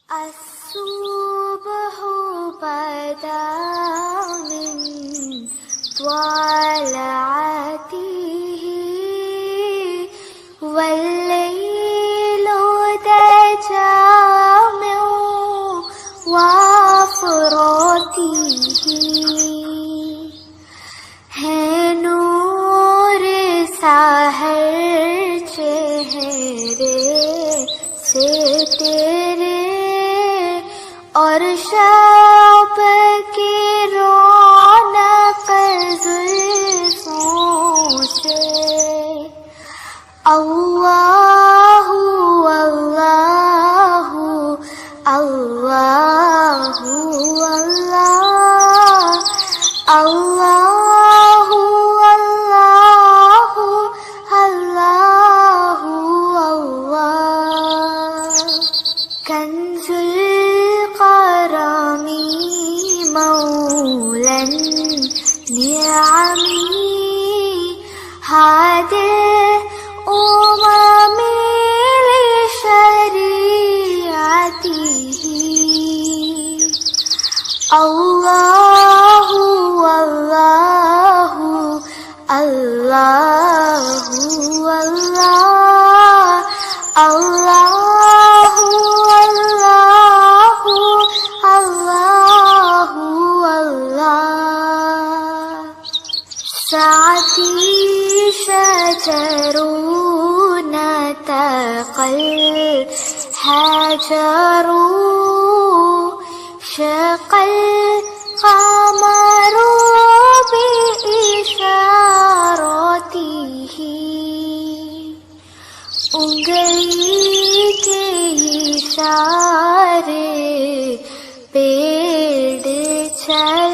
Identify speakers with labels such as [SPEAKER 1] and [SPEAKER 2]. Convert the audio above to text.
[SPEAKER 1] الصبح بدا من طلعته والليل دجى من وفراته है नूर साहर चेहरे से तेरे और शब की रौनक जुल्फों से। अल्लाहु अल्लाहु अल्लाहु अल्लाह अल्लाहु अल्लाहु अल्लाहु अल्लाह। कंजुल करमी मौलन निअमी हादिल उममी लिशरीअतिही। अल्लाहु अल्लाहु अल्लाहु अल्लाह अल्लाहु अल्लाहु अल्लाहु अल्लाह। साथी शजरून तक़ल हजरू शक़ल क़मरू बिइशारतिही। उंगली के इशारे पेड़ चल